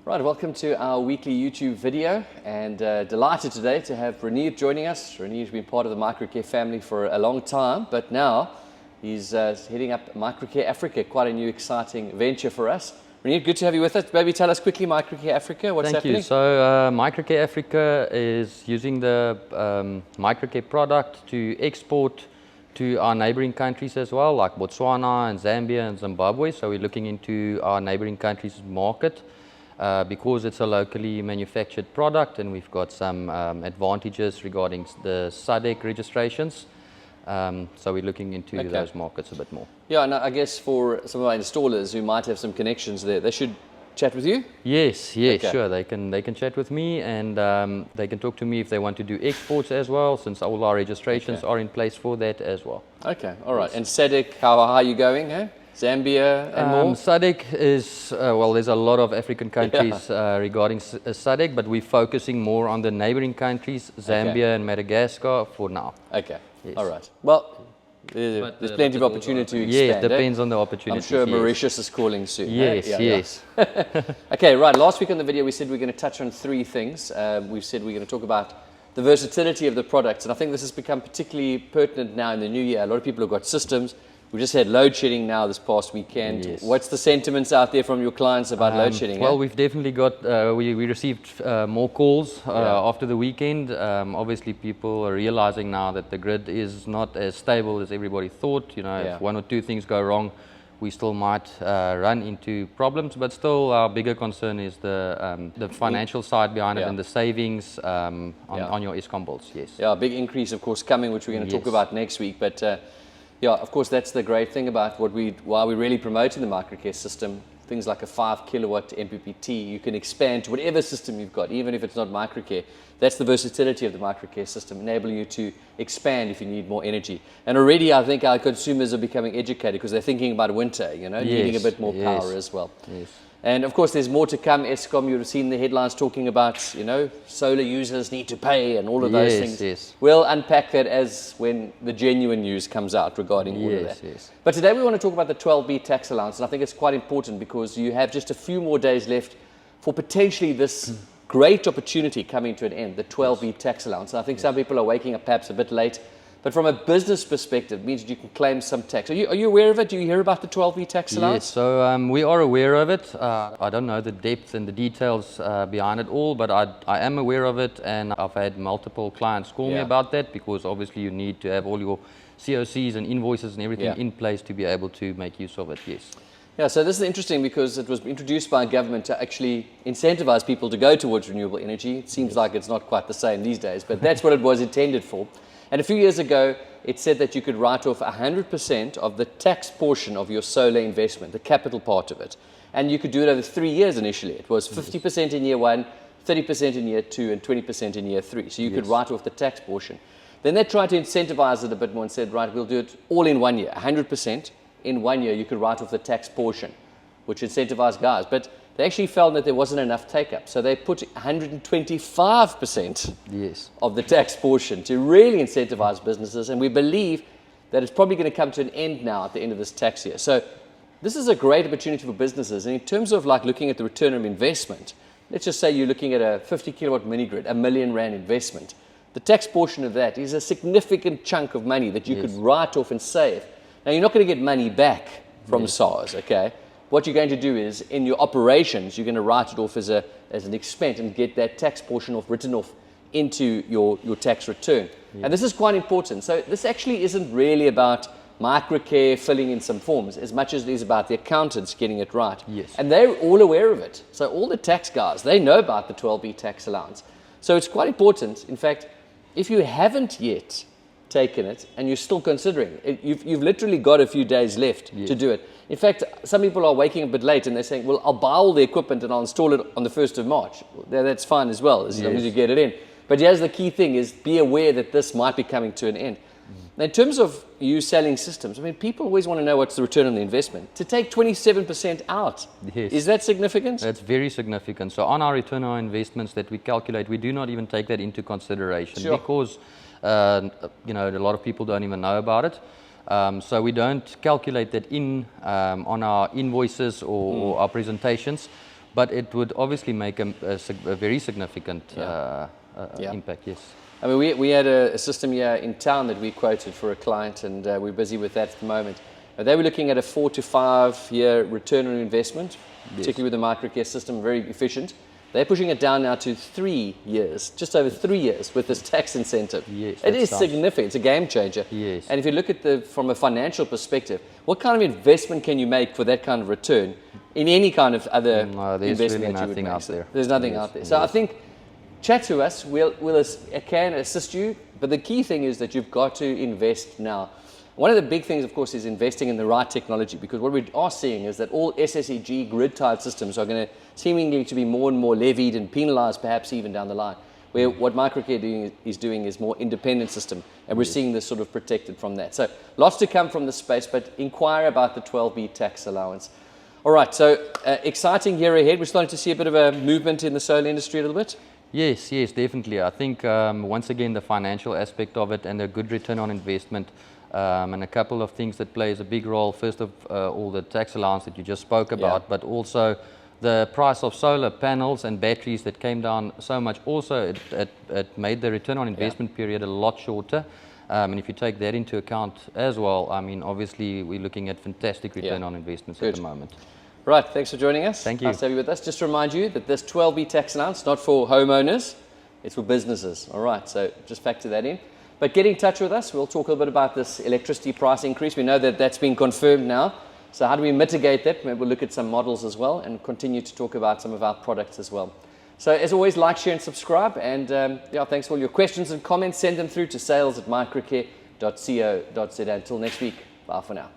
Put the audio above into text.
Right, welcome to our weekly YouTube video, and delighted today to have Renier joining us. Renier's been part of the Microcare family for a long time, but now he's heading up Microcare Africa, quite a new exciting venture for us. Renier, good to have you with us. Maybe tell us quickly Microcare Africa, what's happening? Thank you. So Microcare Africa is using the Microcare product to export to our neighboring countries as well, like Botswana and Zambia and Zimbabwe. So we're looking into our neighboring countries' market. Because it's a locally manufactured product, and we've got some advantages regarding the SADC registrations. So we're looking into those markets a bit more. Yeah, and I guess for some of our installers who might have some connections there, they should chat with you? Yes, sure. They can chat with me, and they can talk to me if they want to do exports as well, since all our registrations are in place for that as well. Okay, all right. Yes. And SADC, how are you going, eh? Zambia and more? SADC is, well, there's a lot of African countries regarding SADC, but we're focusing more on the neighboring countries, Zambia and Madagascar for now. Okay, all right. Well, there's plenty of opportunity to expand. Yes, depends on the opportunity. I'm sure Mauritius is calling soon. Yes, yes. Okay, right. Last week on the video we said we're going to touch on three things. We've said we're going to talk about the versatility of the products, and I think this has become particularly pertinent now in the new year. A lot of people have got systems. We just had load shedding now this past weekend. Yes. What's the sentiments out there from your clients about load shedding? Well, we've definitely got, we received more calls after the weekend. Obviously, people are realizing now that the grid is not as stable as everybody thought. You know, if one or two things go wrong, we still might run into problems. But still, our bigger concern is the financial side behind it and the savings on your Eskom bills. Yes. Yeah, a big increase, of course, coming, which we're going to talk about next week. But yeah, of course, that's the great thing about why we're really promoting the Microcare system. Things like a 5 kilowatt MPPT, you can expand to whatever system you've got, even if it's not Microcare. That's the versatility of the Microcare system, enabling you to expand if you need more energy. And already I think our consumers are becoming educated because they're thinking about winter, you know, needing a bit more power as well. Yes. And of course, there's more to come. Eskom, you've seen the headlines talking about, you know, solar users need to pay and all of those things. Yes. We'll unpack that as when the genuine news comes out regarding all of that. Yes. But today we want to talk about the 12B tax allowance, and I think it's quite important because you have just a few more days left for potentially this great opportunity coming to an end, the 12B tax allowance. And I think some people are waking up perhaps a bit late. But from a business perspective, it means that you can claim some tax. Are you aware of it? Do you hear about the 12B tax allowance? Yes, so we are aware of it. I don't know the depth and the details behind it all, but I am aware of it, and I've had multiple clients call me about that, because obviously you need to have all your COCs and invoices and everything in place to be able to make use of it, yes. Yeah, so this is interesting because it was introduced by government to actually incentivize people to go towards renewable energy. It seems like it's not quite the same these days, but that's what it was intended for. And a few years ago, it said that you could write off 100% of the tax portion of your solar investment, the capital part of it. And you could do it over 3 years initially. It was 50% in year 1, 30% in year 2, and 20% in year 3. So you could write off the tax portion. Then they tried to incentivize it a bit more and said, right, we'll do it all in 1 year, 100%. In 1 year, you could write off the tax portion, which incentivized guys. But they actually felt that there wasn't enough take-up. So they put 125% of the tax portion to really incentivize businesses. And we believe that it's probably going to come to an end now at the end of this tax year. So this is a great opportunity for businesses. And in terms of like looking at the return on investment, let's just say you're looking at a 50 kilowatt mini grid, $1 million investment. The tax portion of that is a significant chunk of money that you could write off and save. Now, you're not going to get money back from SARS, okay? What you're going to do is, in your operations, you're going to write it off as an expense and get that tax portion written off into your tax return. And this is quite important. So this actually isn't really about Microcare filling in some forms as much as it is about the accountants getting it right. Yes. And they're all aware of it. So all the tax guys, they know about the 12B tax allowance. So it's quite important. In fact, if you haven't yet taken it and you're still considering it, you've literally got a few days left to do it. In fact, some people are waking up a bit late and they're saying, well, I'll buy all the equipment and I'll install it on the 1st of March. That's fine as well, as long as you get it in. But here's the key thing is be aware that this might be coming to an end. In terms of you selling systems, I mean, people always want to know what's the return on the investment. To take 27% out, is that significant? That's very significant. So on our return on investments that we calculate, we do not even take that into consideration because you know, a lot of people don't even know about it. So we don't calculate that on our invoices or our presentations. but it would obviously make a very significant impact, yes. I mean, we had a system here in town that we quoted for a client, and we're busy with that at the moment. They were looking at a 4 to 5 year return on investment, particularly with the microcare system, very efficient. They're pushing it down now to 3 years, just over 3 years with this tax incentive. Yes, it is significant. It's a game changer. Yes. And if you look at from a financial perspective, what kind of investment can you make for that kind of return in any kind of other investment really that you would make? out there. There's nothing out there. So I think chat to us. Can assist you. But the key thing is that you've got to invest now. One of the big things, of course, is investing in the right technology, because what we are seeing is that all SSEG grid-tied systems are going to seemingly to be more and more levied and penalized, perhaps even down the line, where what microcare is doing is more independent system, and we're seeing this sort of protected from that. So lots to come from the space, but inquire about the 12B tax allowance. All right, so exciting year ahead. We're starting to see a bit of a movement in the solar industry a little bit. Yes, definitely. I think once again the financial aspect of it and a good return on investment, and a couple of things that plays a big role. First of all, the tax allowance that you just spoke about, but also the price of solar panels and batteries that came down so much. Also, it made the return on investment period a lot shorter. And if you take that into account as well, I mean, obviously we're looking at fantastic return on investments at the moment. Right, thanks for joining us. Thank you. Nice to have you with us. Just to remind you that this 12B tax allowance, not for homeowners, it's for businesses. All right, so just factor that in. But get in touch with us. We'll talk a little bit about this electricity price increase. We know that that's been confirmed now. So how do we mitigate that? Maybe we'll look at some models as well and continue to talk about some of our products as well. So as always, like, share and subscribe. And thanks for all your questions and comments. Send them through to sales@microcare.co.za. Until next week, bye for now.